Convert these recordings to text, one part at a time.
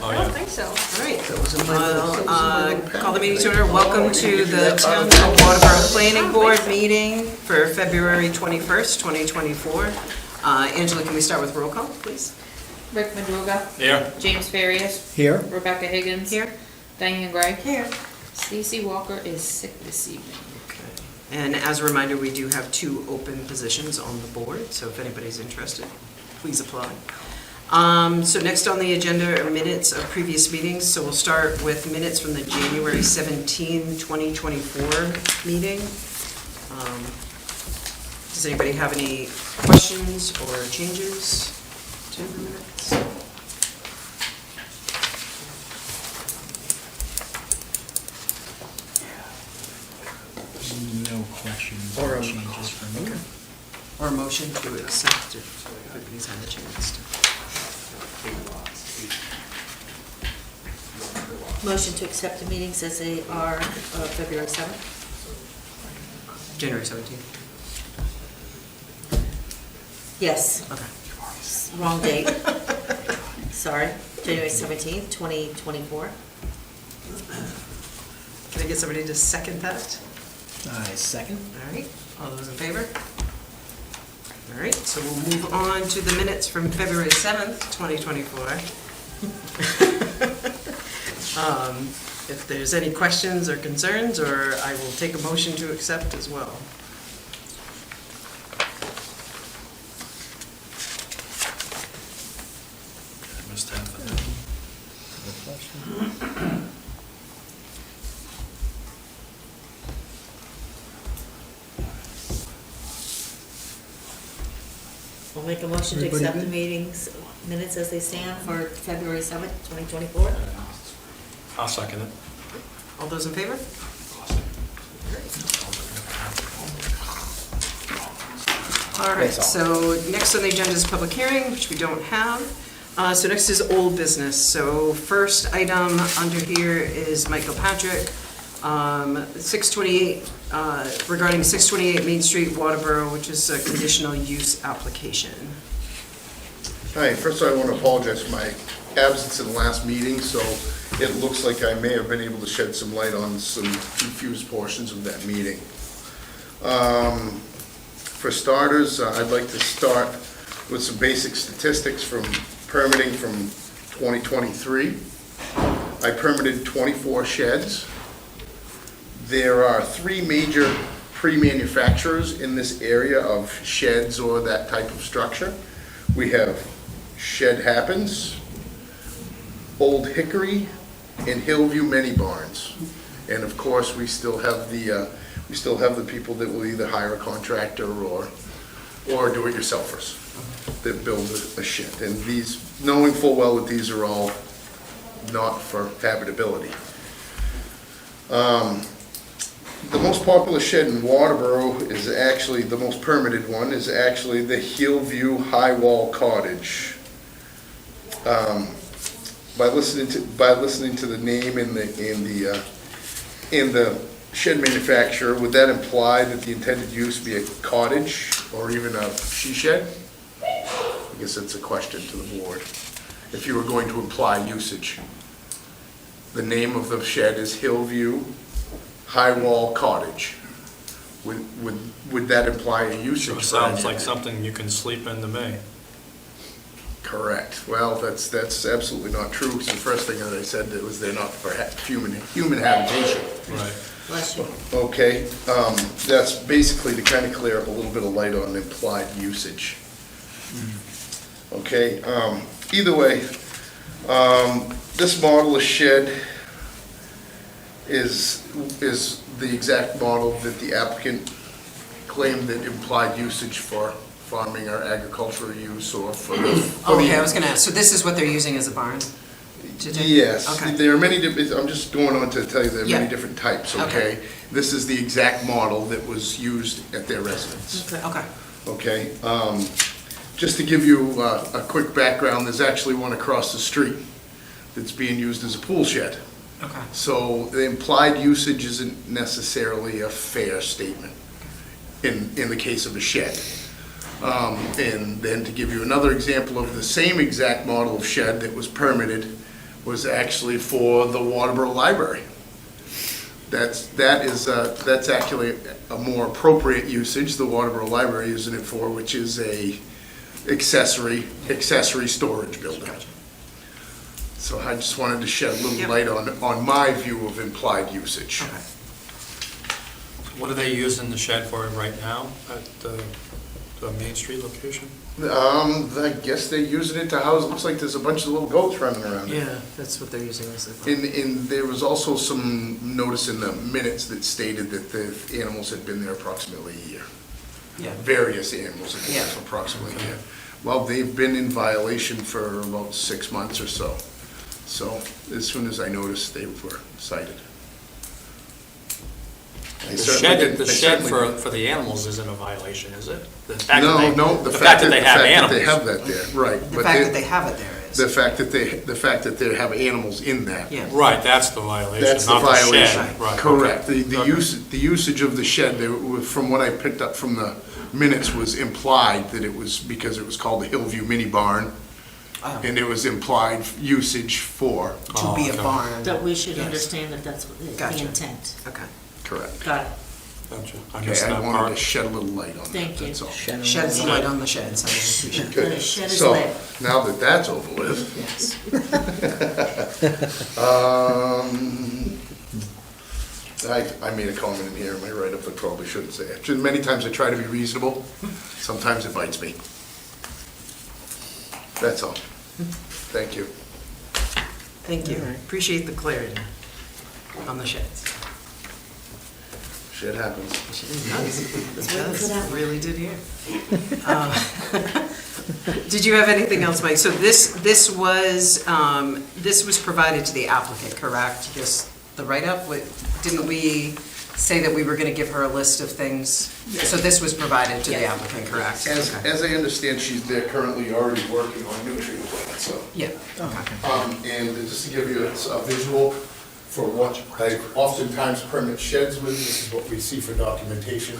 I don't think so. All right, call the meeting to order. Welcome to the Townhall Waterboro Planning Board meeting for February 21st, 2024. Angela, can we start with roll call, please? Rick Madruga. Here. James Farias. Here. Rebecca Higgins. Here. Diane Gray. Here. Stacy Walker is sick this evening. And as a reminder, we do have 2 open positions on the board, so if anybody's interested, please apply. So next on the agenda are minutes of previous meetings. So we'll start with minutes from the January 17, 2024 meeting. Does anybody have any questions or changes to the minutes? No questions Or or a- changes for me. Or a motion to accept if everybody's had a chance to. Motion to accept the meetings as they are February 7th. January 17th. Yes, Okay. wrong date. Sorry, January 17th, 2024. Can I get somebody to second that? I second. All right, all those in favor? All right, so we'll move on to the minutes from February 7th, 2024. If there's any questions or concerns, or I will take a motion to accept as well. Missed half of No question. We'll make a motion to Everybody accept the good? meetings minutes as they stand for February 7th, 2024. I'll second it. All those in favor? All right, That's so next on the agenda is public hearing, which we don't have. So next is old business. So first item under here is Mike Gilpatrick, 628, regarding 628 Main Street, Waterboro, which is a conditional use application. Hi, first I want to apologize for my absence in the last meeting, so it looks like I may have been able to shed some light on some confused portions of that meeting. For starters, I'd like to start with some basic statistics from permitting from 2023. I permitted 24 sheds. There are 3 major pre-manufacturers in this area of sheds or that type of structure. We have Shed Happens, Old Hickory, and Hillview Many Barns. And of course, we still have the people that will either hire a contractor or do-it-yourselfers that build a shed. And these, knowing full well that these are all not for habitability. The most popular shed in Waterboro is actually, the most permitted one, is actually the Hillview High Wall Cottage. By listening to the name in the shed manufacturer, would that imply that the intended use be a cottage or even a she shed? I guess that's a question to the board. If you were going to imply usage, the name of the shed is Hillview High Wall Cottage. Would that imply a usage? So it sounds like something you can sleep in to me. Correct. Well, that's absolutely not true, because the first thing that I said that was they're not for human habitation. Right. Bless you. Okay, that's basically to kind of clear up a little bit of light on implied usage. Okay, either way, this model of shed is the exact model that the applicant claimed that implied usage for farming or agricultural use or for the... Okay, I was gonna ask, so this is what they're using as a barn? to do? Yes, Okay. there are many different, I'm just going on to tell you there are Yeah. many different types, Okay. okay? This is the exact model that was used at their residence, Okay. okay? Just to give you a quick background, there's actually one across the street that's being used as a pool shed. Okay. So the implied usage isn't necessarily a fair statement in the case of a shed. And then to give you another example of the same exact model of shed that was permitted was actually for the Waterboro Library. That's actually a more appropriate usage, the Waterboro Library using it for, which is a accessory storage building. So I just wanted to shed a little Yep. light on my view of implied usage. Okay. What are they using the shed for right now at the Main Street location? I guess they're using it to house, looks like there's a bunch of little goats running around it. Yeah, that's what they're using as the. And there was also some notice in the minutes that stated that the animals had been there approximately a year. Yeah. Various animals had been there Yeah. for approximately a year. Well, they've been in violation for about 6 months or so. So as soon as I noticed, they were cited. I certainly didn't- The I shed certainly for the animals isn't a violation, is it? The fact that No, they- no, The fact that they have the fact that they animals. have that there, right. The but fact they- that they have it there is. The fact that they have animals in that. Yeah. Right, that's the violation, That's the not the violation. shed. Right, Correct. okay. The usage of the shed, from what I picked up from the minutes, was implied that it was because it was called the Hillview Mini Barn, Oh. and it was implied usage for, To be a okay. barn. That we should Yes. understand that that's what the Gotcha. intent. Okay. correct. Got it. Gotcha. I Okay, missed I that wanted part. to shed a little light on that, Thank you. that's all. Shed some light on the sheds. I appreciate it. Good. The shed is So, lit. now that that's over with, Yes. I made a comment in here in my write-up, I probably shouldn't say it. Many times I try to be reasonable, sometimes it bites me. That's all. Thank you. Thank you. All right. Appreciate the clarity on the sheds. Shit happens. It does. It really did here. Did you have anything else, Mike? So this was provided to the applicant, correct? The write-up, didn't we say that we were going to give her a list of things? So this was provided to the applicant, correct? Okay. As I understand, they're currently already working on nutrient plants, so. Yeah, okay. And just to give you a visual for what I oftentimes permit sheds with, this is what we see for documentation,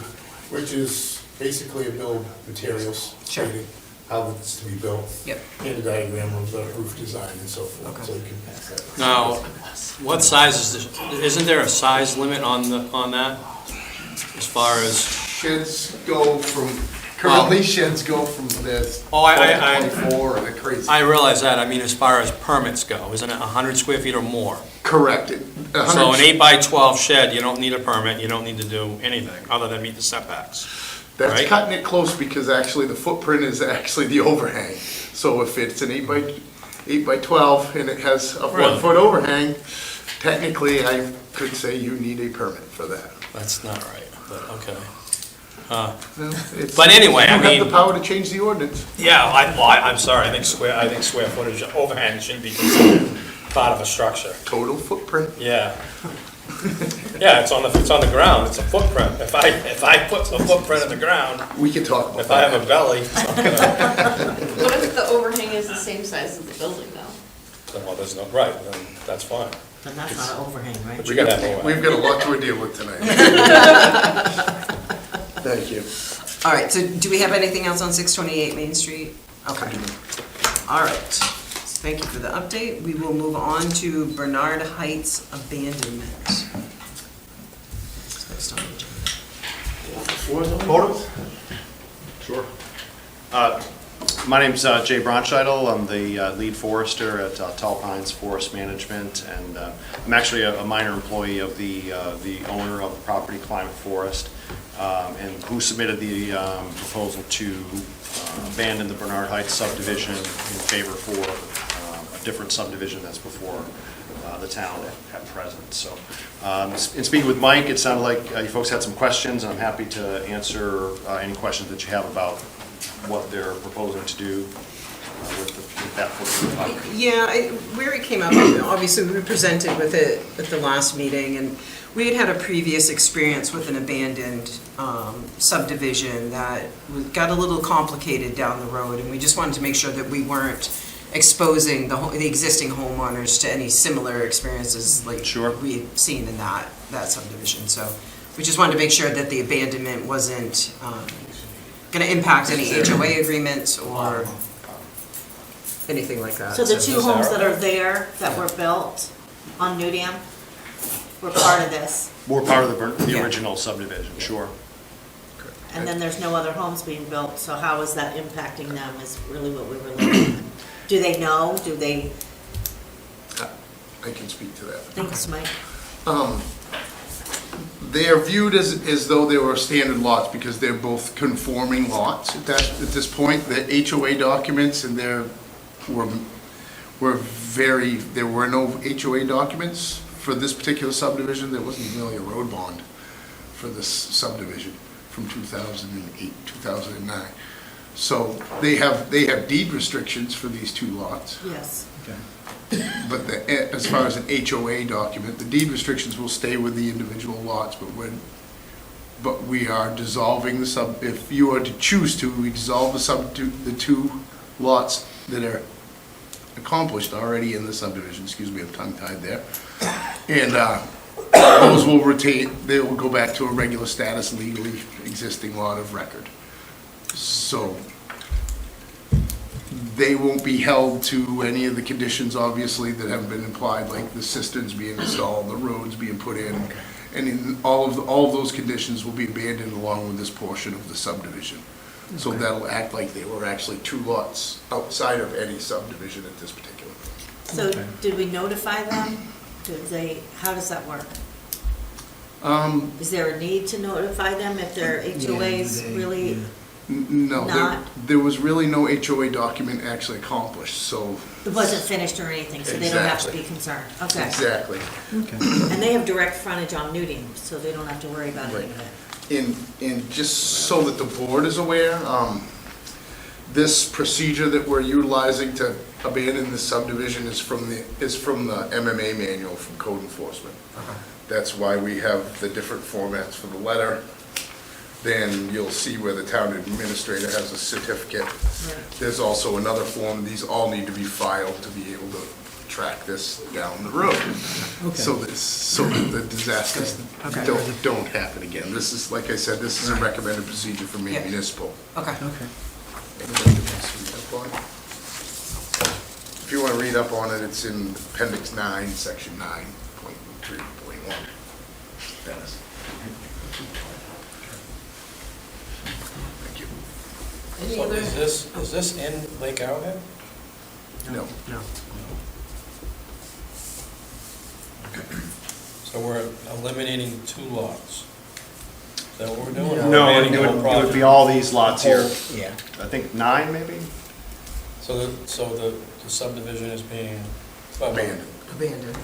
which is basically a bill of materials Sure. stating how it's to be built. Yep. And a diagram of the roof design and so forth, Okay. so you can pass that. Now, what size isn't there a size limit on that? As far as, Sheds go from, currently sheds go from this Oh, I- 24 and a crazy. I realize that, I mean, as far as permits go, isn't it 100 square feet or more? Correct. So an 8 by 12 shed, you don't need a permit, you don't need to do anything other than meet the setbacks. That's right? cutting it close because actually the footprint is actually the overhang. So if it's an 8 by 12 and it has a Really? 1-foot overhang, technically I could say you need a permit for that. That's not right, but okay. Well, it's- But anyway, I You have mean- the power to change the ordinance. Yeah, I'm sorry, I think square footage overhang shouldn't be considered part of a structure. Total footprint. Yeah. Yeah, it's on the ground, it's a footprint. If I put a footprint in the ground, We can talk about if I have a that. belly, it's not gonna, What if the overhang is the same size as the building though? well, there's no, right, then that's fine. But that's not an overhang, right? We gotta have overhang. We've got a lot to deal with tonight. Thank you. All right, so do we have anything else on 628 Main Street? Okay. All right. Thank you for the update. We will move on to Bernard Heights Abandonment. Next on the agenda. Photos? Sure. My name's Jay Bronscheidel. I'm the lead forester at Tall Pines Forest Management, and I'm actually a minor employee of the owner of the property, Climate Forest, and who submitted the proposal to abandon the Bernard Heights subdivision in favor for a different subdivision that's before the town at present. So, in speaking with Mike, it sounded like you folks had some questions, and I'm happy to answer any questions that you have about what they're proposing to do with that footprint. Yeah, where it came up, obviously we presented with it at the last meeting, and we had had a previous experience with an abandoned subdivision that got a little complicated down the road, and we just wanted to make sure that we weren't exposing the existing homeowners to any similar experiences like Sure. we had seen in that subdivision. So we just wanted to make sure that the abandonment wasn't going to impact any HOA agreements or... anything like that. So the two homes that are there that were built on New Dam were part of this? We're part of the Yeah. original subdivision, sure. And then there's no other homes being built, so how is that impacting them is really what we were looking at. Do they know? Do they, I can speak to that. thanks, Mike. They are viewed as though they were standard lots because they're both conforming lots at this point. The HOA documents and there were no HOA documents for this particular subdivision. There wasn't really a road bond for this subdivision from 2008, 2009. So they have deed restrictions for these two lots. Yes. Okay. But as far as an HOA document, the deed restrictions will stay with the individual lots, but we are dissolving if you are to choose to, we dissolve the two lots that are accomplished already in the subdivision, excuse me, I'm tongue-tied there. And those will they will go back to a regular status legally existing lot of record. So they won't be held to any of the conditions, obviously, that have been implied, like the cisterns being installed, the roads being put in, and in all of those conditions will be abandoned along with this portion of the subdivision. So that'll act like they were actually two lots outside of any subdivision at this particular. So did we notify them? How does that work? Is there a need to notify them if their HOAs really? No, Not- there was really no HOA document actually accomplished, so. It wasn't finished or anything, so they don't have to be Exactly. concerned. Okay. Exactly. Okay. And they have direct frontage on New Dam, so they don't have to worry about any of it. And just so that the board is aware, this procedure that we're utilizing to abandon the subdivision is from the MMA manual from code enforcement. That's why we have the different formats for the letter. Then you'll see where the town administrator has a certificate. There's also another form, these all need to be filed to be able to track this down the road. So that the disasters don't happen again. This is, like I said, this is a recommended procedure for Maine Yeah. Municipal. Okay. Okay. If you want to read up on it, it's in Appendix 9, Section 9.3.1. Dennis. Thank you. Any So other? is this in Lake Arrowhead? No. No. So we're eliminating two lots? Is that what we're doing? Or No, abandoning it the whole would be project? all these lots here. Yeah. I think 9, maybe? So the subdivision is being Abandoned. Abandoned.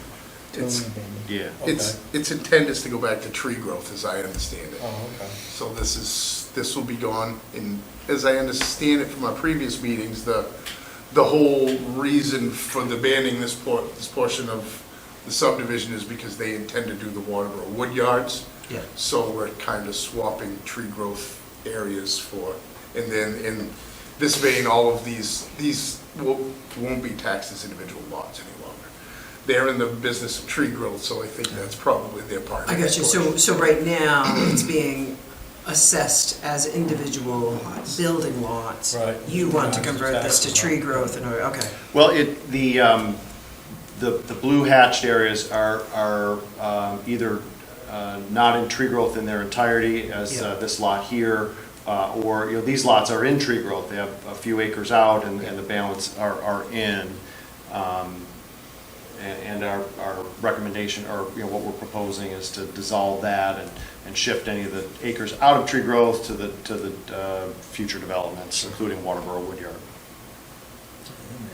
It's, Totally abandoned. Yeah. its intent is to go back to tree growth, as I understand it. Oh, okay. So this will be gone, and as I understand it from our previous meetings, the whole reason for the banning this portion of the subdivision is because they intend to do the Waterboro wood yards. Yeah. So we're kind of swapping tree growth areas for, and then in this vein, all of these won't be taxed as individual lots any longer. They're in the business of tree growth, so I think that's probably their part. I got you. So right now, it's being assessed as individual building lots. Right. You want to convert this to tree growth in order, okay. Well, the blue hatched areas are either not in tree growth in their entirety, as Yeah. this lot here, or, these lots are in tree growth. They have a few acres out, and the balance are in. And our recommendation, or what we're proposing, is to dissolve that and shift any of the acres out of tree growth to the future developments, including Waterboro Woodyard.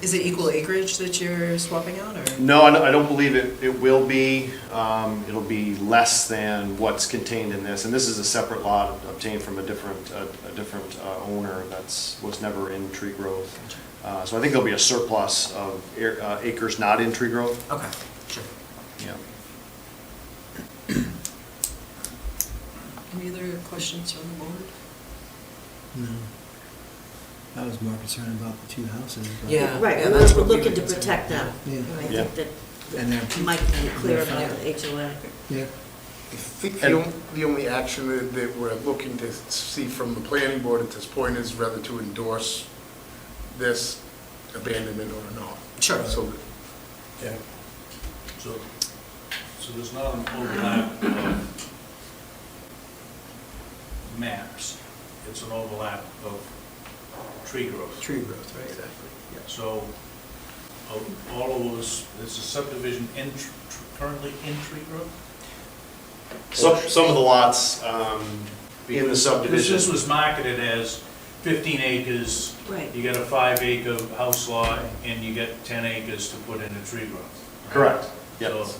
Is it equal acreage that you're swapping out, or? No, I don't believe it will be. It'll be less than what's contained in this, and this is a separate lot obtained from a different owner was never in tree growth. So I think there'll be a surplus of acres not in tree growth. Okay, sure. Yeah. Any other questions from the board? No. I was more concerned about the two houses. but- Yeah. Right, that's we're what we looking were to concerned protect them. Yeah. And I Yeah. think that And they're, Mike can be clear about the HOA. yeah. I think the only action that we're looking to see from the planning board at this point is whether to endorse this abandonment or not. Sure. So Yeah. So there's not an overlap of maps, it's an overlap of tree growth. Tree growth, right? So, all of those, is the subdivision currently in tree growth? Some of the lots in the Because subdivision. this was marketed as 15 acres, Right. you get a 5-acre house lot, and you get 10 acres to put in a tree growth. Correct, So, yes.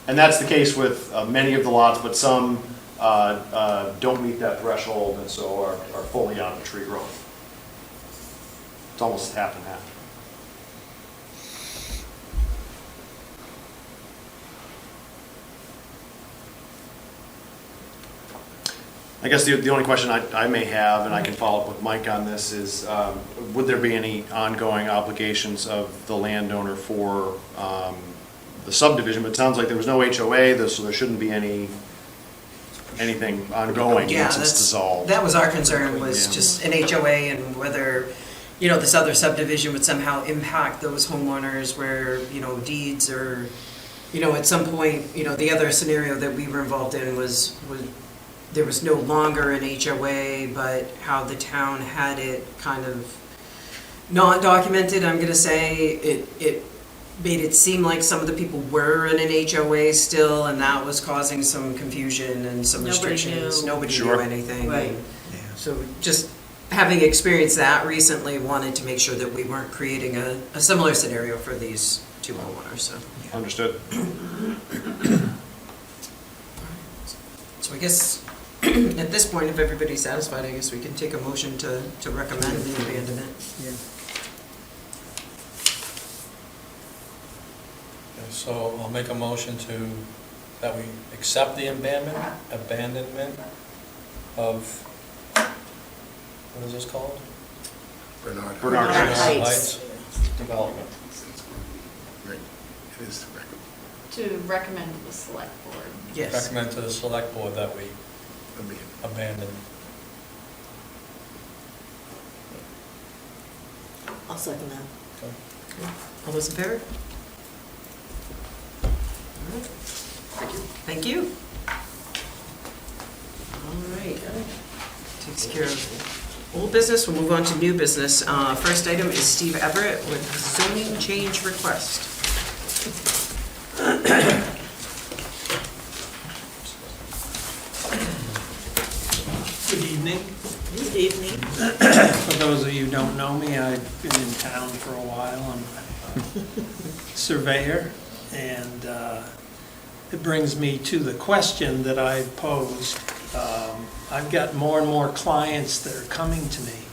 And that's the case with many of the lots, but some don't meet that threshold and so are fully out of tree growth. It's almost half and half. I guess the only question I may have, and I can follow up with Mike on this, is would there be any ongoing obligations of the landowner for the subdivision? But it sounds like there was no HOA, so there shouldn't be anything ongoing Yeah, once it's that's, dissolved. that was our concern, was Yeah. just an HOA and whether, this other subdivision would somehow impact those homeowners where, deeds or, at some point, the other scenario that we were involved in was there was no longer an HOA, but how the town had it kind of not documented, I'm gonna say, it made it seem like some of the people were in an HOA still, and that was causing some confusion and some Nobody restrictions. knew. Nobody Sure. knew anything. Right. And so just having experienced that recently, wanted to make sure that we weren't creating a similar scenario for these two homeowners, so. Understood. So I guess, at this point, if everybody's satisfied, I guess we can take a motion to recommend the abandonment. Yeah. Okay, so I'll make a motion that we accept the abandonment of, what is this called? Bernard. Bernard Bernard Heights. Heights. Development. Right, it is the record. To recommend to the select board. Yes. Recommend to the select board that we abandon. I'll second that. All those in favor? Thank you. All right. Takes care of old business. We'll move on to new business. First item is Steve Everett with zoning change request. Good evening. Good evening. For those of you who don't know me, I've been in town for a while. I'm a surveyor, and it brings me to the question that I've posed. I've got more and more clients that are coming to me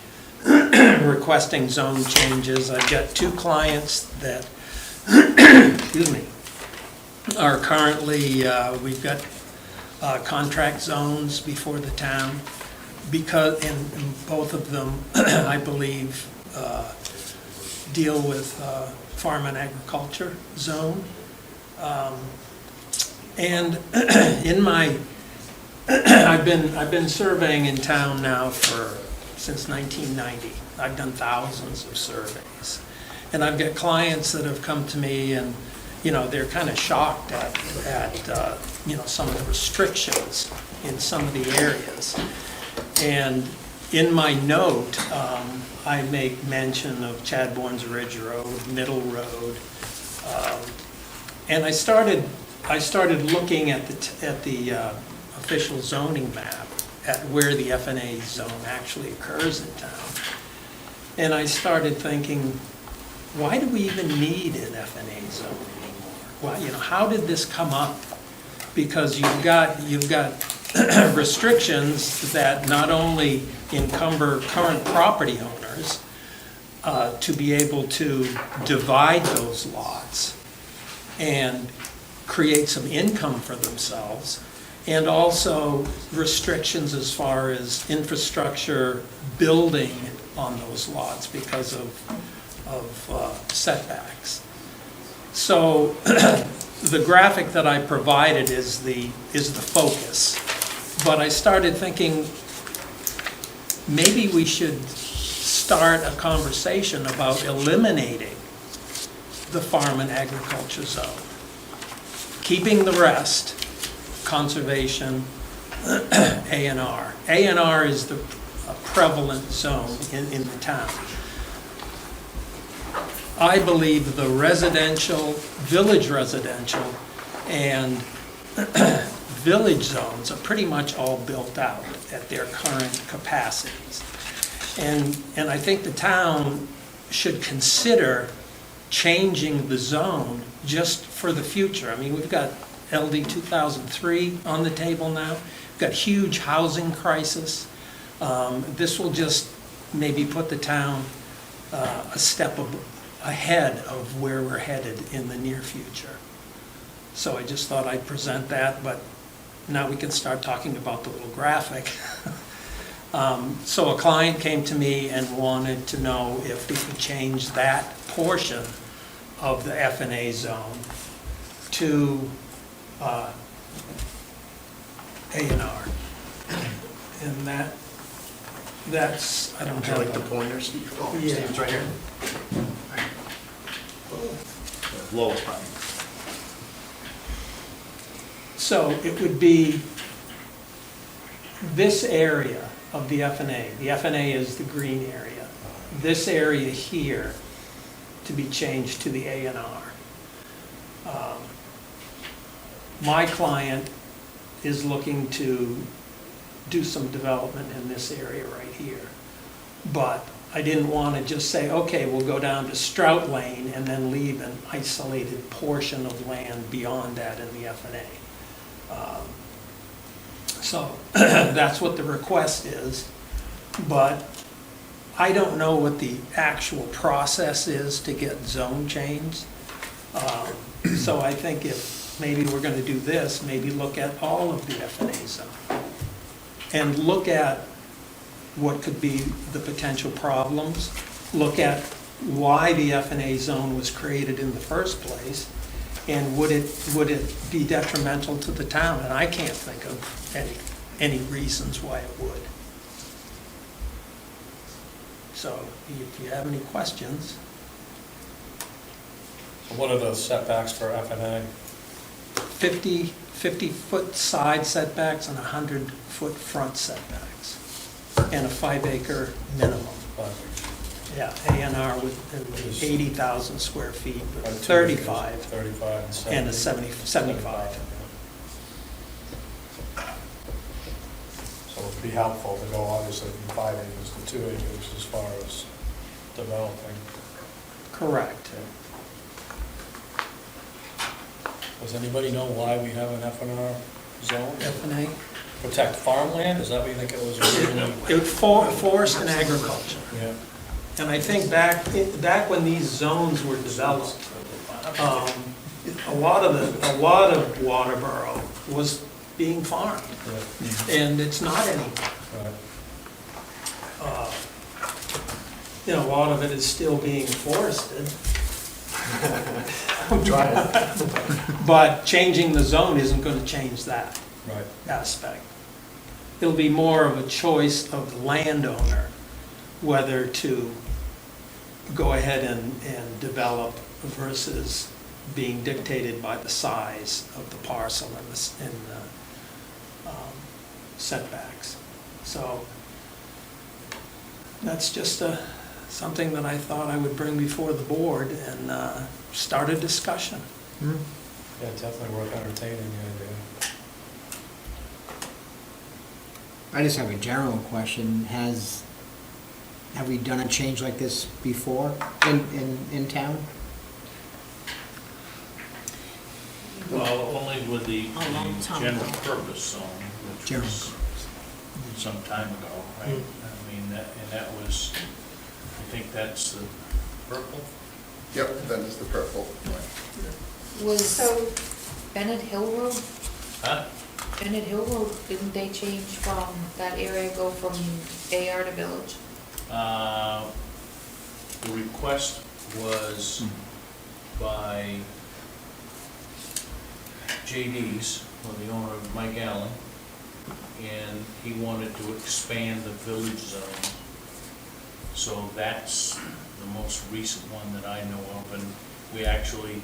requesting zone changes. I've got 2 clients that, excuse me, are currently, we've got contract zones before the town, because, and both of them, I believe, deal with farm and agriculture zone. And in my, I've been surveying in town now since 1990. I've done thousands of surveys. And I've got clients that have come to me and, they're kind of shocked at some of the restrictions in some of the areas. And in my note, I make mention of Chadbourne's Ridge Road, Middle Road, and I started looking at the official zoning map at where the FNA zone actually occurs in town, and I started thinking, why do we even need an FNA zone anymore? Why, how did this come up? Because you've got restrictions that not only encumber current property owners to be able to divide those lots and create some income for themselves, and also restrictions as far as infrastructure building on those lots because of setbacks. So the graphic that I provided is the focus, but I started thinking maybe we should start a conversation about eliminating the farm and agriculture zone, keeping the rest, conservation, A&R. A&R is the prevalent zone in the town. I believe the residential, village residential, and village zones are pretty much all built out at their current capacities. And I think the town should consider changing the zone just for the future. I mean, we've got LD 2003 on the table now. We've got huge housing crisis. This will just maybe put the town a step ahead of where we're headed in the near future. So I just thought I'd present that, but now we can start talking about the little graphic. So a client came to me and wanted to know if we could change that portion of the F&A zone to A&R. And that's, I don't Would you have like the a- pointers? Oh, Yeah. Steve's right here. Lowest button. So it would be this area of the F&A. The F&A is the green area. This area here to be changed to the A&R. My client is looking to do some development in this area right here. But I didn't want to just say, okay, we'll go down to Strout Lane and then leave an isolated portion of land beyond that in the F&A. So that's what the request is, but I don't know what the actual process is to get zone changed. So I think if maybe we're going to do this, maybe look at all of the F&A zone and look at what could be the potential problems, look at why the F&A zone was created in the first place, and would it be detrimental to the town? And I can't think of any reasons why it would. So if you have any questions. So what are the setbacks for F&A? 50-foot side setbacks and 100-foot front setbacks, and a 5-acre minimum. Yeah, A&R with 80,000 square feet, with 35, 35 and a 75. So it'd be helpful to go obviously from 5 acres to 2 acres as far as developing. Correct. Does anybody know why we have an F&R zone? F&A. Protect farmland, is that what you think it was originally? Forest and agriculture. Yeah. And I think back when these zones were developed, a lot of Waterboro was being farmed, and it's not anymore. Right. You know, a lot of it is still being forested. I'm trying. But changing the zone isn't going to change that Right. aspect. It'll be more of a choice of the landowner whether to go ahead and develop versus being dictated by the size of the parcel and the setbacks. So that's just something that I thought I would bring before the board and start a discussion. Yeah, definitely worth entertaining the idea. I just have a general question. Have we done a change like this before in town? Well, only with the A long time general ago. purpose zone, which General was some time ago, right? I mean, that was, I think that's the purple. Yep, that is the purple. Was Bennett Hill Road, Huh? Bennett Hill Road, didn't they change from that area, go from AR to village? The request was by JD's, or the owner of Mike Allen, and he wanted to expand the village zone So that's the most recent one that I know of, and we actually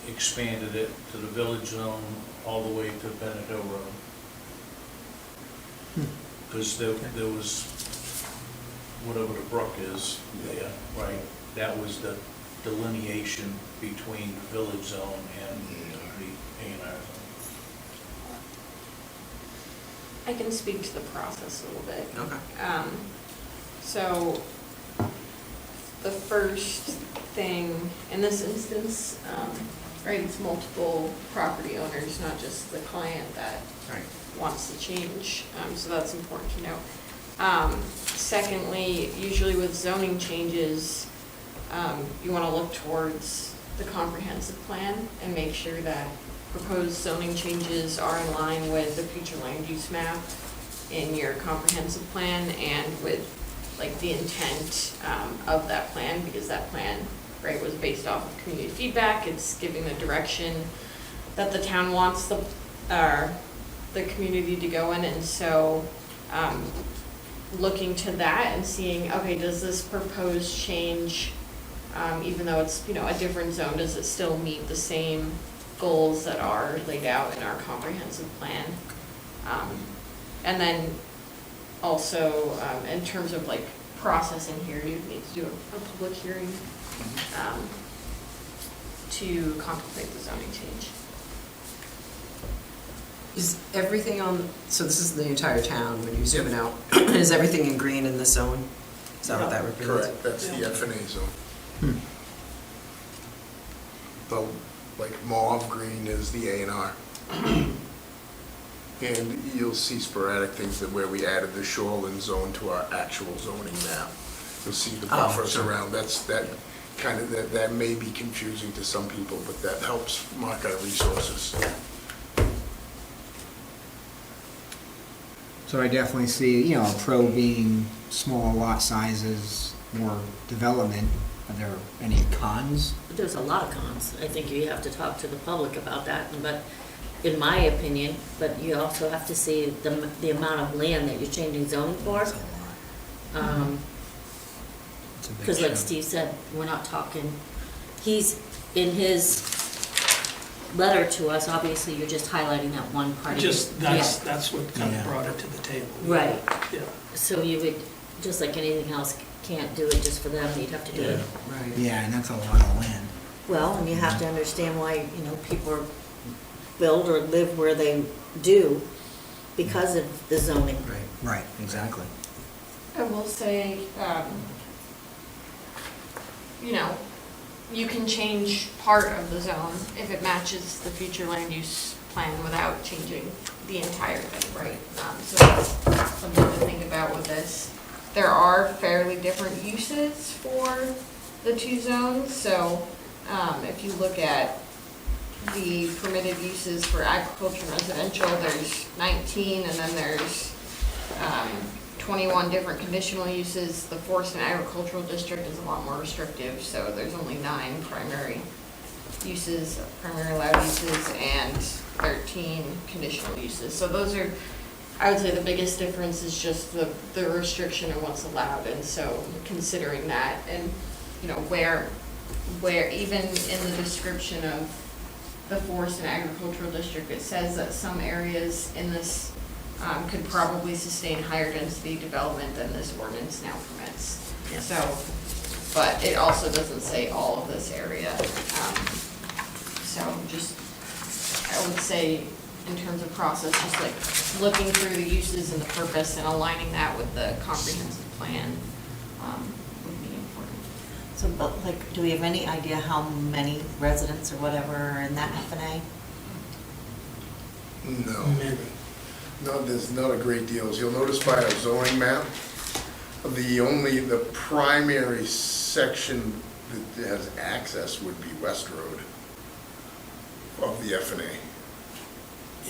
expanded it to the village zone all the way to Benedict Road. Because there was, whatever the brook is there, right, that was the delineation between the village zone and the A&R zone. I can speak to the process a little bit. Okay. So, the first thing, in this instance, right, it's multiple property owners, not just the client that Right. wants to change, so that's important to note. Secondly, usually with zoning changes, you want to look towards the comprehensive plan and make sure that proposed zoning changes are in line with the future land use map in your comprehensive plan and with like the intent of that plan, because that plan, right, was based off of community feedback. It's giving the direction that the town wants the community to go in, and so looking to that and seeing, okay, does this proposed change, even though it's, you know, a different zone, does it still meet the same goals that are laid out in our comprehensive plan? And then also, in terms of like processing here, you need to do a public hearing to contemplate the zoning change. Is everything on, so this is the entire town, when you zoom it out, is everything in green in this zone? Is that what that represents? Correct, that's the F&A zone. The, like, mauve green is the A&R. And you'll see sporadic things that where we added the shoreline zone to our actual zoning map. You'll see the buffers around, that may be confusing to some people, but that helps mark our resources. So I definitely see, you know, a pro being smaller lot sizes, more development. Are there any cons? There's a lot of cons. I think you have to talk to the public about that, but in my opinion, but you also have to see the amount of land that you're changing zoning for. That's a lot. It's a big Because like chunk. Steve said, we're not talking, he's, in his letter to us, obviously you're just highlighting that one part. of Just, it. that's what kind Yeah. of brought it to the table. Right. Yeah. So you would, just like anything else, can't do it just for them, you'd have to do it. Right. Yeah, and that's a lot of land. Well, and you have to understand why, you know, people build or live where they do because of the zoning. Right. Right, exactly. I will say, you know, you can change part of the zone if it matches the future land use plan without changing the entire thing, right? So that's something to think about with this. There are fairly different uses for the two zones, so if you look at the permitted uses for agriculture and residential, there's 19, and then there's 21 different conditional uses. The forest and agricultural district is a lot more restrictive, so there's only 9 primary uses, primary allowed uses, and 13 conditional uses. So those are, I would say the biggest difference is just the restriction of what's allowed, and so considering that, and, you know, where even in the description of the forest and agricultural district, it says that some areas in this could probably sustain higher density development than this ordinance now permits. Yeah. So, but it also doesn't say all of this area. So just, I would say, in terms of process, just like looking through the uses and the purpose and aligning that with the comprehensive plan would be important. So, but like, do we have any idea how many residents or whatever are in that F&A? No. Many. No, there's not a great deal. As you'll notice by our zoning map, the primary section that has access would be West Road of the F&A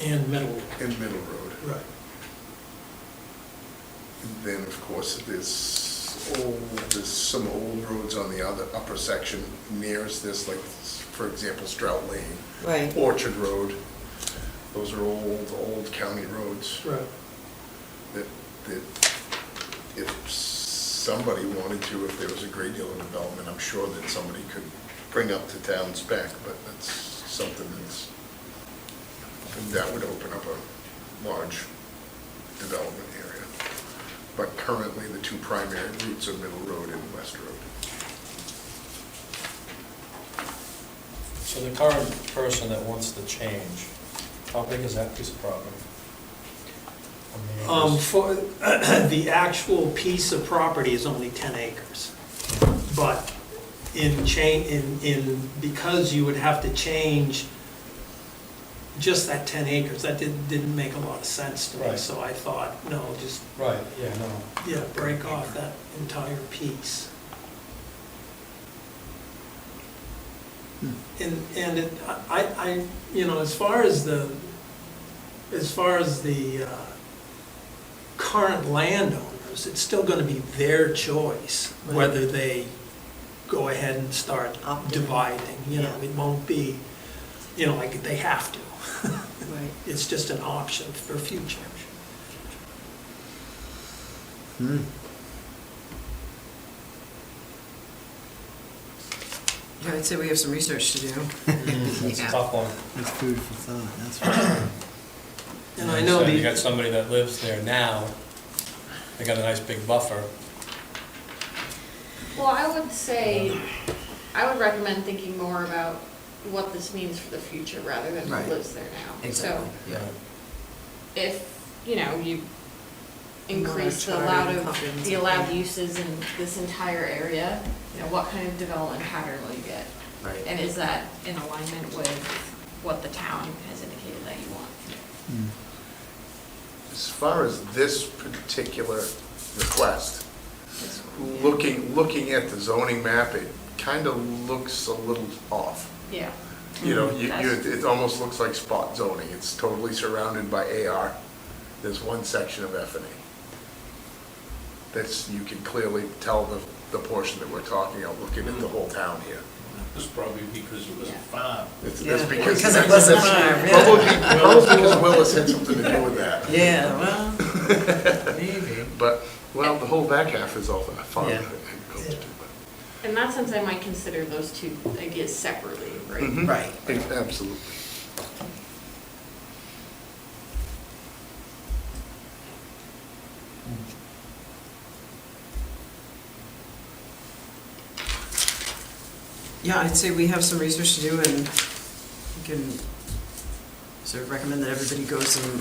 And middle. and Middle Road. Right. And then, of course, there's some old roads on the other upper section nearest this, like, for example, Strout Lane, Right. Orchard Road. Those are old county roads Right. that if somebody wanted to, if there was a great deal of development, I'm sure that somebody could bring up to town spec, but that's something that would open up a large development area. But currently, the two primary routes are Middle Road and West Road. So the current person that wants to change, how big is that piece of property? How many acres? For, the actual piece of property is only 10 acres. But because you would have to change just that 10 acres, that didn't make a lot of sense to me. Right. So I thought, no, just, Right, yeah, no. yeah, break off that entire piece. And it, I, you know, as far as the current landowners, it's still gonna be their choice whether they go ahead and start dividing, you know, it won't be, you know, like they have to. Right. It's just an option for future. Yeah, I'd say we have some research to do. It's a Yeah. tough one. That's food for thought, that's for sure. And I know You the, got somebody that lives there now, they got a nice big buffer. Well, I would say, I would recommend thinking more about what this means for the future rather than Right. who lives there now. Exactly, yeah. Right. If, you know, you increase the Charter allowed, and comprehensive the allowed plan. uses in this entire area, you know, what kind of development pattern will you get? Right. And is that in alignment with what the town has indicated that you want? As far as this particular request, This- looking at the zoning map, it kind of looks a little off. Yeah. You know, That's- it almost looks like spot zoning. It's totally surrounded by AR. There's one section of F&A. That's, you can clearly tell the portion that we're talking about, looking at the whole town here. This is probably because it was a farm. That's Yeah, because. because it was a farm, yeah. Probably because Willis had something to do with that. Yeah, well, maybe. But, well, the whole back half is all farm. Yeah. In that sense, I might consider those two ideas separately, right? Mhm. Right. Absolutely. Yeah, I'd say we have some research to do, and we can sort of recommend that everybody goes and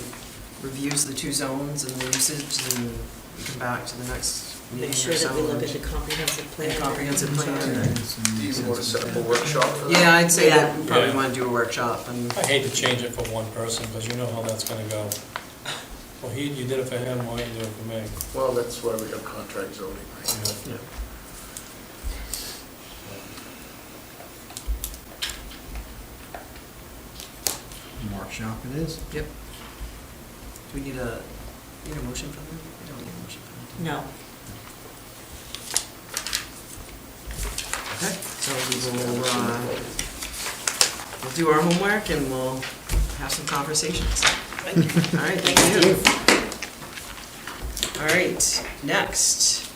reviews the two zones and the usage, and we come back to the next meeting Make or sure that we look at so. the comprehensive plan. And comprehensive plan. and- Do you want to set up a workshop for that? Yeah, I'd say that Yeah. we probably Yeah. want to do a workshop, and, I hate to change it for one person, because you know how that's gonna go. Well, you did it for him, why don't you do it for me? Well, that's why we have contract zoning, right? Yeah. Workshop it is. yep. Do we need a motion from them? We don't need a motion from them. No. Okay, so we'll do our homework and we'll have some conversations. Thank you. All right, thank you. All right, next,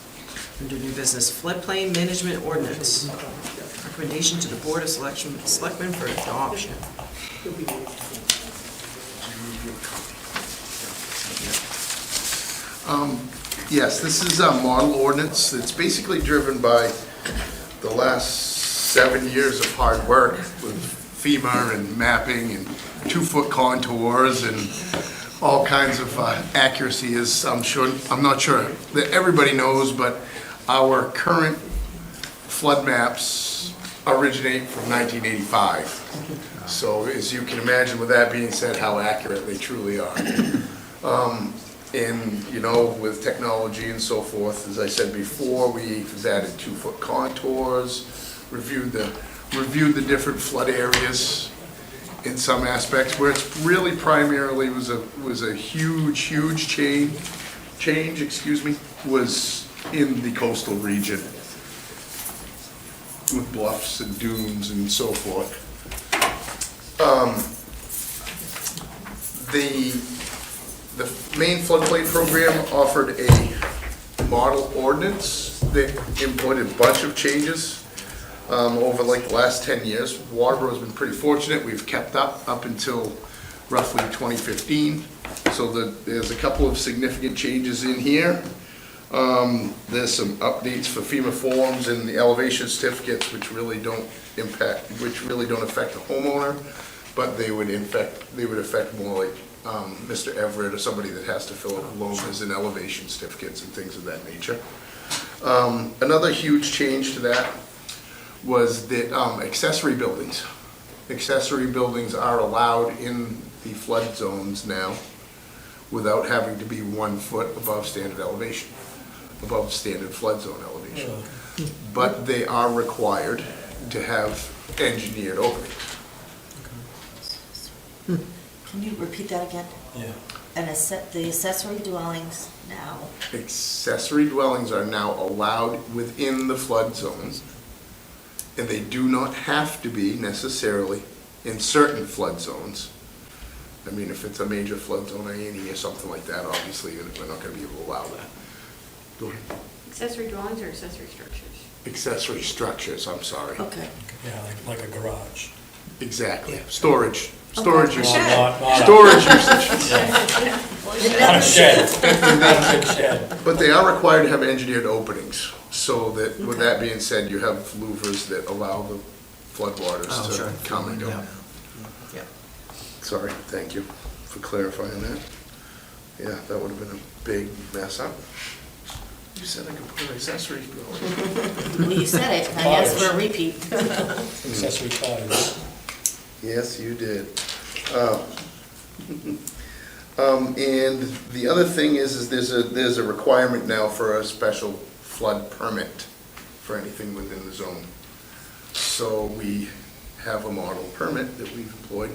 under new business, floodplain management ordinance. Recommendation to the Board of Selectmen for adoption. Yes, this is a model ordinance. It's basically driven by the last 7 years of hard work with FEMA and mapping and 2-foot contours and all kinds of accuracy, as I'm not sure that everybody knows, but our current flood maps originate from 1985. So as you can imagine, with that being said, how accurate they truly are. And, you know, with technology and so forth, as I said before, we've added 2-foot contours, reviewed the different flood areas in some aspects, where it's really primarily was a huge change, was in the coastal region with bluffs and dunes and so forth. The main floodplain program offered a model ordinance they imported a bunch of changes over like the last 10 years. Waterboro's been pretty fortunate. We've kept up until roughly 2015. So there's a couple of significant changes in here. There's some updates for FEMA forms and the elevation certificates, which really don't affect the homeowner, but they would affect more like Mr. Everett or somebody that has to fill out loans and elevation certificates and things of that nature. Another huge change to that was that accessory buildings are allowed in the flood zones now without having to be 1 foot above standard elevation, above standard flood zone elevation. But they are required to have engineered openings. Can you repeat that again? Yeah. And the accessory dwellings now, Accessory dwellings are now allowed within the flood zones, and they do not have to be necessarily in certain flood zones. I mean, if it's a major flood zone, A&E or something like that, obviously, we're not gonna be able to allow that. Go ahead. Accessory dwellings or accessory structures? Accessory structures, I'm sorry. okay. Yeah, like a garage. Exactly. Storage usage. Not Storage usage. a shed, not a big shed. But they are required to have engineered openings, so that, with that being said, you have louvers that allow the floodwaters Oh, sure. to come and go. Yeah. Yeah. Sorry, thank you for clarifying that. Yeah, that would have been a big mess up. You said I could put an accessory building. Well, you said it, I asked for a repeat. Accessory cottage. Yes, you did. And the other thing is there's a requirement now for a special flood permit for anything within the zone. So we have a model permit that we've employed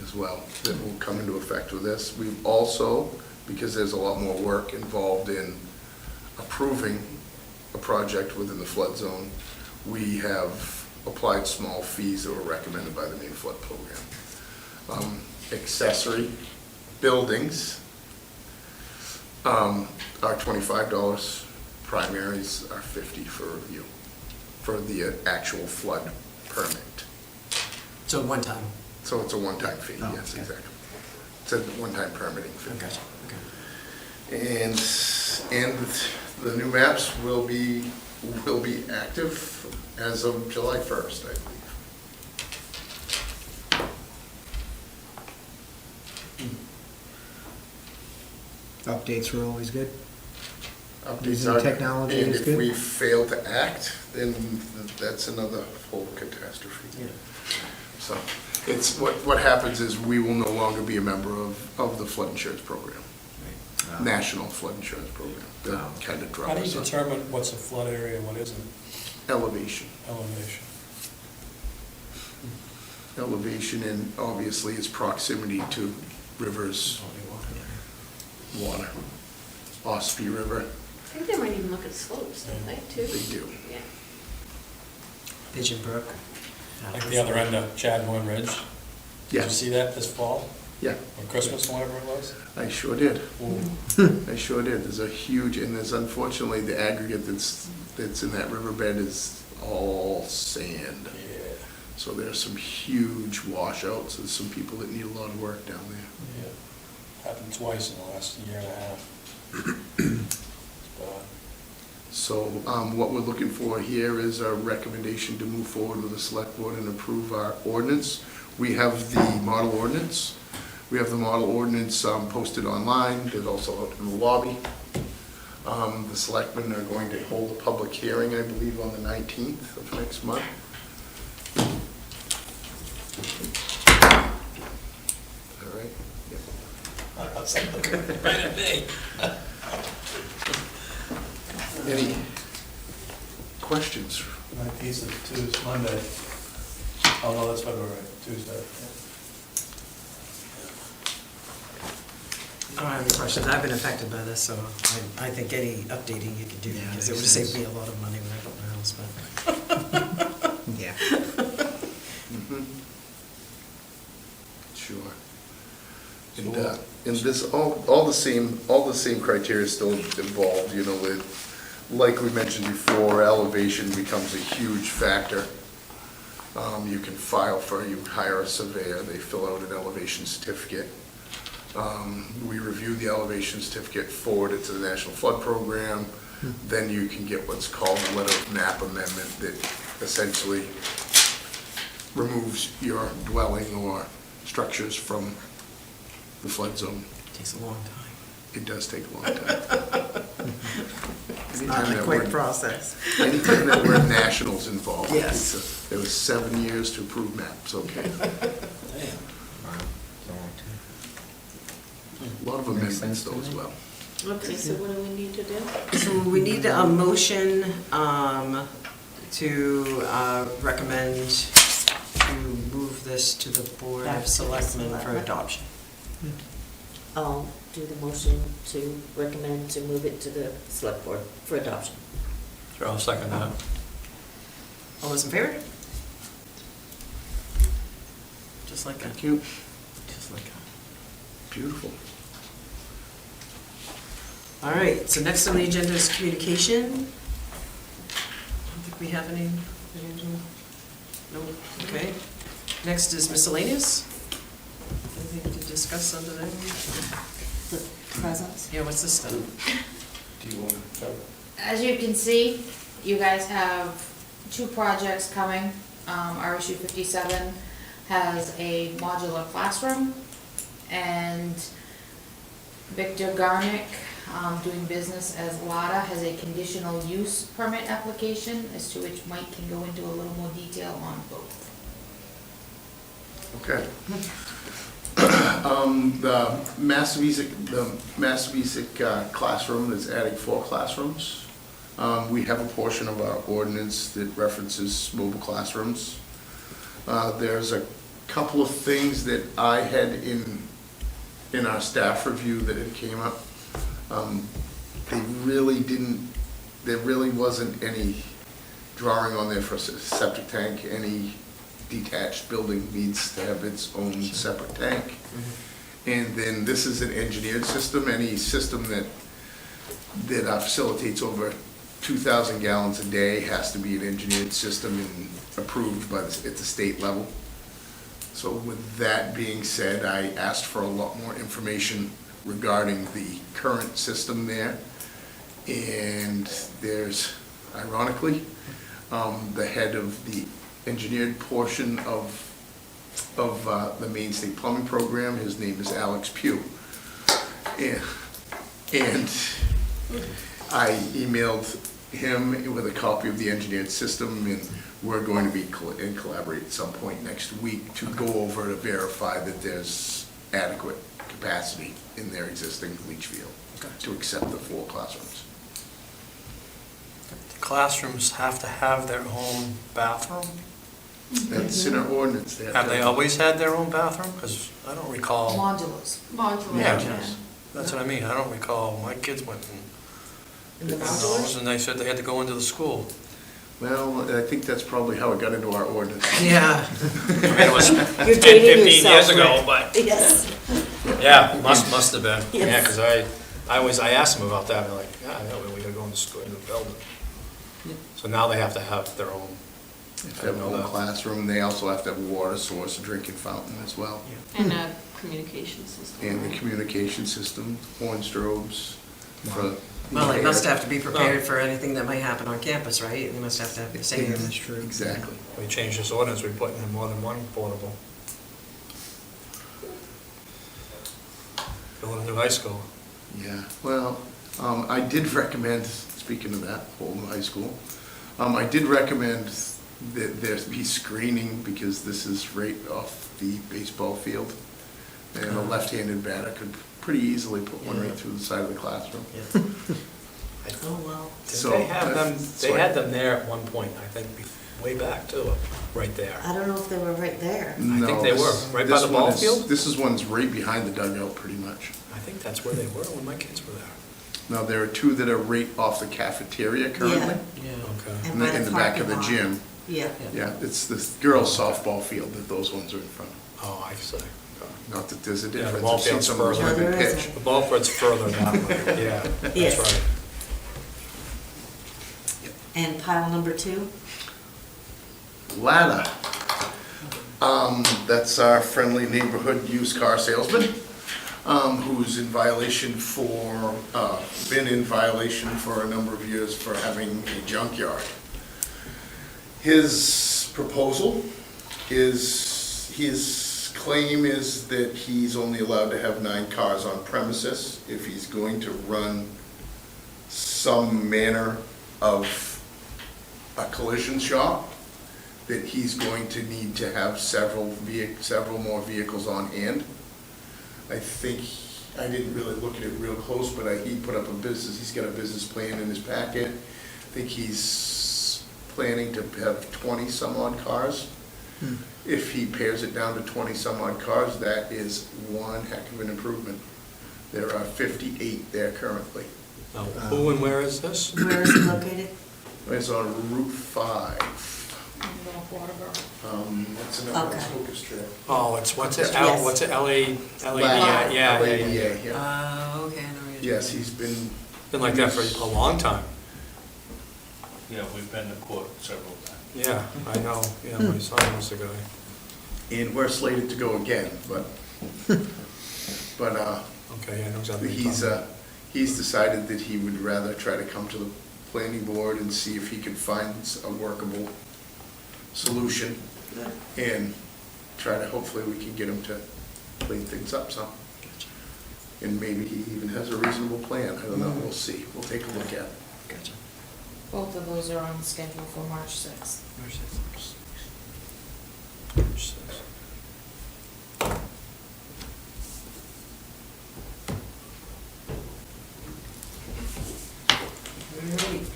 as well that will come into effect with this. We've also, because there's a lot more work involved in approving a project within the flood zone, we have applied small fees that were recommended by the main flood program. Accessory buildings are $25, primaries are $50 for review, for the actual flood permit. So one time. So it's a one-time fee, Oh, yes, okay. exactly. It's a one-time permitting fee. Okay, okay. And the new maps will be active as of July 1st, I believe. Updates were always good. Updates Using are, technology and is if good. we fail to act, then that's another whole catastrophe. Yeah. So, it's, what happens is we will no longer be a member of the flood insurance program, national flood insurance program. They'll kind of drop How do us you on determine what's a flood area and what isn't? elevation. Elevation. Elevation and obviously its proximity to rivers, water. Ospey River, I think they might even look at slopes, don't they, too? they do. Yeah. Pigeon Brook. Like the other end of Chadbourne Ridge. Did Yeah, you see that this fall, yeah, or Christmas, or whatever it was? I sure did. Ooh. I sure did. There's a huge, and there's unfortunately the aggregate that's in that riverbed is all sand. Yeah, So there's some huge washouts. There's some people that need a lot of work down there. yeah. Happened twice in the last year and a half. But So what we're looking for here is a recommendation to move forward with the select board and approve our ordinance. We have the model ordinance. We have the model ordinance posted online. There's also out in the lobby. The selectmen are going to hold a public hearing, I believe, on the 19th of next month. All right? Yep. That's something right at me. Any questions? 19th is Tuesday, Monday. Oh, no, that's February, Tuesday. I don't have any questions. I've been affected by this, so I think any updating you can do, Yeah, because it would makes save sense. me a lot of money when I built my house, but. Yeah. Mhm. Sure. And this, all the same criteria is still involved, you know, with like we mentioned before, elevation becomes a huge factor. You can you hire a surveyor, they fill out an elevation certificate. We review the elevation certificate, forward it to the National Flood Program. Then you can get what's called a letter of map amendment that essentially removes your dwelling or structures from the flood zone. Takes a long time. It does take a long time. It's not a quick process. Anytime that word national's involved. Yes. There was 7 years to approve maps, okay. A lot of amendments though as well. Okay, so what do we need to do? So we need a motion to recommend to move this to the Board Back to of the Selectmen for Selectmen. adoption. I'll do the motion to recommend to move it to the select board for adoption. Sure, I'll second that. All those in favor? Just like that. Thank you. Just like that. Beautiful. All right, so next on the agenda is communication. I don't think we have any. No, okay. Next is miscellaneous. Anything to discuss under there? The presents? Yeah, what's this stuff? Do you want to? As you can see, you guys have 2 projects coming. RSU 57 has a modular classroom, and Victor Garnick, doing business as Lada, has a conditional use permit application, as to which Mike can go into a little more detail on both. Okay. The Mass classroom is adding 4 classrooms. We have a portion of our ordinance that references mobile classrooms. There's a couple of things that I had in our staff review that it came up. There really wasn't any drawing on there for a septic tank. Any detached building needs to have its own separate tank. And then this is an engineered system. Any system that facilitates over 2,000 gallons a day has to be an engineered system and approved at the state level. So with that being said, I asked for a lot more information regarding the current system there. And there's, ironically, the head of the engineered portion of the Maine State Plumbing Program, his name is Alex Pugh. And I emailed him with a copy of the engineered system, and we're going to be in collaborate at some point next week to go over to verify that there's adequate capacity in their existing leach field to accept the 4 classrooms. The classrooms have to have their own bathroom? That's in our ordinance. Have they always had their own bathroom? Because I don't recall. Modulars. Modular. Yeah, that's what I mean. I don't recall. My kids went In the and modulars? and they said they had to go into the school. Well, I think that's probably how it got into our ordinance. Yeah. It was You're 10, dating 15 years yourself, ago, Rick. but, Yes. yeah, must have been. Yes. Yeah, because I asked them about that, and they're like, yeah, I know, we gotta go in the school, in the building. So now they have to have their own. They have their own classroom. They also have to have a water source, a drinking fountain as well. And a communication system. And the communication system, horn strobes for. Well, they must have to be prepared for anything that might happen on campus, right? They must have to have the Yeah, same. that's true. Exactly. We changed this ordinance, we put in more than one portable. Building a new high school. Yeah, well, I did recommend, speaking of that, Holden High School, I did recommend that there be screening because this is right off the baseball field. And a left-handed batter could pretty easily put one right through the side of the classroom. Oh, well. Did they have them, So they had them there at one point, I think, way back too, right there. I don't know if they were right there. I think they No, were, right by this the one ball is- field? This is one's right behind the dugout, pretty much. I think that's where they were when my kids were there. Now, there are 2 that are right off the cafeteria currently, Yeah. Okay. in the back of the gym. Yeah. Yeah, it's the girls' softball field that those ones are in front of. Oh, I see. Not that there's a Yeah, the difference. ball I've seen field's some of those further. when they There pitch. isn't. The ball field's further that way, yeah, Yes. that's right. And pile number 2? Lada. That's our friendly neighborhood used car salesman, who's in violation for, been in violation for a number of years for having a junkyard. His proposal is, his claim is that he's only allowed to have 9 cars on premises if he's going to run some manner of a collision shop, that he's going to need to have several more vehicles on hand. I think, I didn't really look at it real close, but he put up a business, he's got a business plan in his packet. I think he's planning to have 20 some odd cars. If he pares it down to 20 some odd cars, that is one heck of an improvement. There are 58 there currently. Now, who and where is this? Where is it located? It's on Route 5. North Waterboro. What's the number? Okay. Focus Trail. Oh, it's, what's it, Yes. what's it, LA, LADA, yeah. Okay, I know where you're. Yes, he's been, Been like that for a long time. Yeah, we've been to court several times. Yeah, I know, yeah, my son was the guy. and we're slated to go again, but Okay, I know exactly what you're talking about. he's decided that he would rather try to come to the planning board and see if he can find a workable solution, and try to, hopefully we can get him to clean things up some. And maybe he even has a reasonable plan, I don't know, we'll see, we'll take a look at it. Gotcha. Both of those are on schedule for March 6th. March 6th. Alright.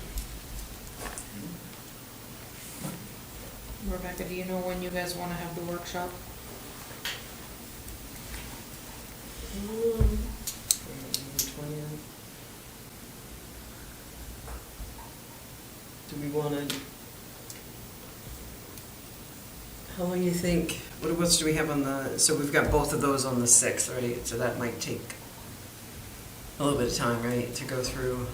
Rebecca, do you know when you guys want to have the workshop? Do we want to, how long do you think, what else do we have on the, so we've got both of those on the 6th, right? So that might take a little bit of time, right, to go through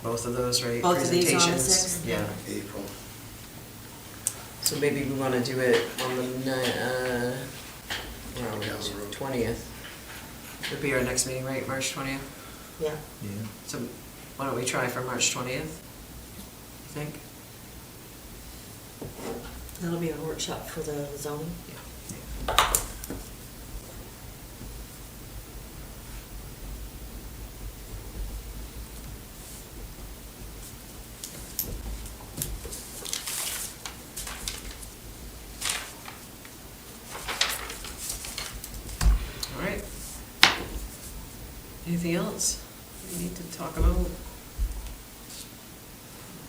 both of those, right? Both of these on the Presentations. 6th? Yeah. April. So maybe we want to do it on the where are we? Down the road. 20th. Would be our next meeting, right, March 20th? Yeah. So why don't we try for March 20th, you think? That'll be a workshop for the zoning. All right. Anything else we need to talk about? I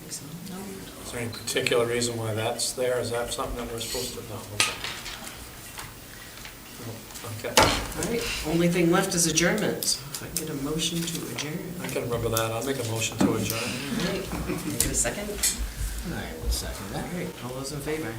think so. No. Is there any particular reason why that's there? Is that something that we're supposed to know? Okay. All right, only thing left is adjournment. So if I can get a motion to adjourn. I can remember that. I'll make a motion to adjourn. All right, get a second? I will second All that. right, all those in favor?